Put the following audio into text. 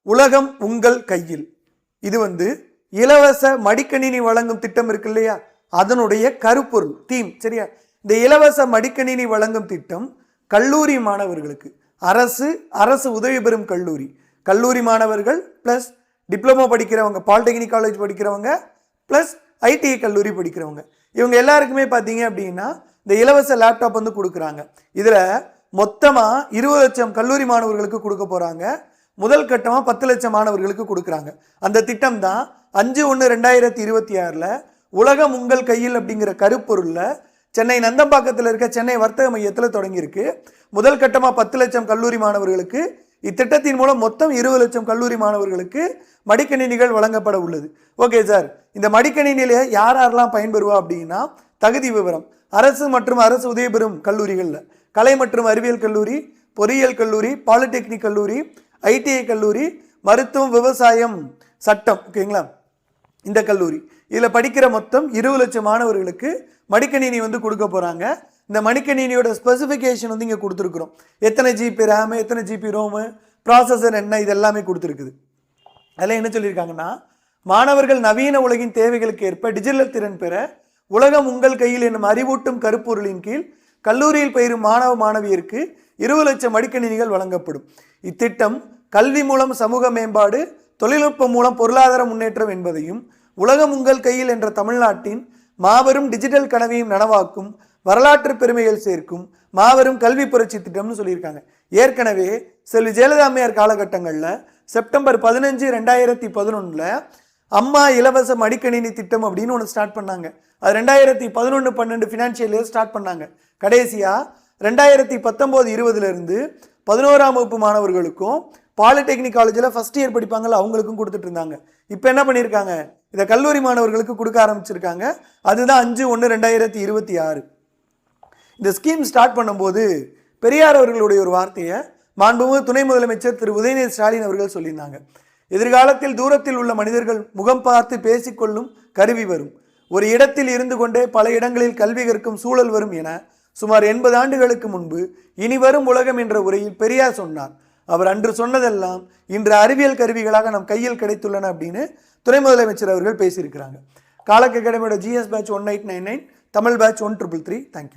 உலகம் உங்கள் கையில். இது இலவச மடிக்கணினி வழங்கும் திட்டம் இருக்கு இல்லையா, அதனுடைய கருப்பொருள் தீம். சரியா? இந்த இலவச மடிக்கணினி வழங்கும் திட்டம் கல்லூரி மாணவர்களுக்கு, அரசு உதவி பெறும் கல்லூரி மாணவர்கள் பிளஸ் டிப்ளமோ படிக்கிறவங்க, பாலிடெக்னிக் காலேஜ் படிக்கிறவங்க பிளஸ் ஐடிஐ கல்லூரி படிக்கிறவங்க, இவங்க எல்லாருக்குமே பார்த்தீங்க அப்படின்னா இந்த இலவச லேப்டாப் கொடுக்குறாங்க. இதில் மொத்தமாக 20 லட்சம் கல்லூரி மாணவர்களுக்கு கொடுக்க போகிறாங்க. முதல் கட்டமாக 10 லட்சம் மாணவர்களுக்கு கொடுக்குறாங்க. அந்த திட்டம் தான் 5/1/2026 உலகம் உங்கள் கையில் அப்படிங்கிற கருப்பொருளில் சென்னை நந்தம்பாக்கத்தில் இருக்க சென்னை வர்த்தக மையத்தில் தொடங்கியிருக்கு. முதல் கட்டமாக 10 லட்சம் கல்லூரி மாணவர்களுக்கு, இத்திட்டத்தின் மூலம் மொத்தம் 20 லட்சம் கல்லூரி மாணவர்களுக்கு மடிக்கணினிகள் வழங்கப்பட உள்ளது. ஓகே சார், இந்த மடிக்கணினியில யாரெல்லாம் பயன்பெறுவா அப்படின்னா தகுதி விவரம்: அரசு மற்றும் அரசு உதவி பெறும் கல்லூரிகளில் கலை மற்றும் அறிவியல் கல்லூரி, பொறியியல் கல்லூரி, பாலிடெக்னிக் கல்லூரி, ஐடிஐ கல்லூரி, மருத்துவம், விவசாயம், சட்டம், ஓகேங்களா, இந்த கல்லூரி இதில் படிக்கிற மொத்தம் 20 லட்சம் மாணவர்களுக்கு மடிக்கணினி கொடுக்க போகிறாங்க. இந்த மடிக்கணினியோட ஸ்பெசிஃபிகேஷன் இங்கே கொடுத்துருக்குறோம். எத்தனை ஜிபி ரேமு, எத்தனை ஜிபி ரோமு, ப்ராசஸர் என்ன, இது எல்லாமே கொடுத்துருக்குது. அதில் என்ன சொல்லியிருக்காங்கன்னா, மாணவர்கள் நவீன உலகின் தேவைகளுக்கு ஏற்ப டிஜிட்டல் திறன் பெற உலகம் உங்கள் கையில் என்னும் அறிவூட்டும் கருப்பொருளின் கீழ் கல்லூரியில் பயிரும் மாணவ மாணவியருக்கு 20 லட்சம் மடிக்கணினிகள் வழங்கப்படும். இத்திட்டம் கல்வி மூலம் சமூக மேம்பாடு, தொழில்நுட்பம் மூலம் பொருளாதார முன்னேற்றம் என்பதையும் உலகம் உங்கள் கையில் என்ற தமிழ்நாட்டின் மாபெரும் டிஜிட்டல் கனவையும் நனவாக்கும் வரலாற்று பெருமைகள் சேர்க்கும் மாபெரும் கல்வி புரட்சி திட்டம்னு சொல்லியிருக்காங்க. ஏற்கனவே செல்வி ஜெயலலிதா அம்மையார் காலகட்டங்களில் செப்டம்பர் 15, 2011 அம்மா இலவச மடிக்கணினி திட்டம் அப்படின்னு ஒன்று ஸ்டார்ட் பண்ணாங்க. அது 2011-12 ஃபினான்ஷியல் இயர் ஸ்டார்ட் பண்ணாங்க. கடைசியாக 2019-20 11ஆம் வகுப்பு மாணவர்களுக்கும் பாலிடெக்னிக் காலேஜில் ஃபர்ஸ்ட் இயர் படிப்பாங்கள்ல அவங்களுக்கும் கொடுத்துட்டு இருந்தாங்க. இப்போ என்ன பண்ணியிருக்காங்க, இதை கல்லூரி மாணவர்களுக்கு கொடுக்க ஆரம்பிச்சிருக்காங்க. அதுதான் 5/1/2026. இந்த ஸ்கீம் ஸ்டார்ட் பண்ணும்போது பெரியார் அவர்களுடைய ஒரு வார்த்தையை மாண்புமிகு துணை முதலமைச்சர் திரு உதயநிதி ஸ்டாலின் அவர்கள் சொல்லியிருந்தாங்க. எதிர்காலத்தில் தூரத்தில் உள்ள மனிதர்கள் முகம் பார்த்து பேசிக்கொள்ளும் கருவி வரும், ஒரு இடத்தில் இருந்து கொண்டே பல இடங்களில் கல்வி கற்கும் சூழல் வரும் என சுமார் 80 ஆண்டுகளுக்கு முன்பு இனி வரும் உலகம் என்ற உரையில் பெரியார் சொன்னார். அவர் அன்று சொன்னதெல்லாம் இன்று அறிவியல் கருவிகளாக நம் கையில் கிடைத்துள்ளன அப்படின்னு துணை முதலமைச்சர் அவர்கள் பேசியிருக்கிறாங்க. காலக் அகாடமியோட GS batch 1899, Tamil batch 1333. Thank you.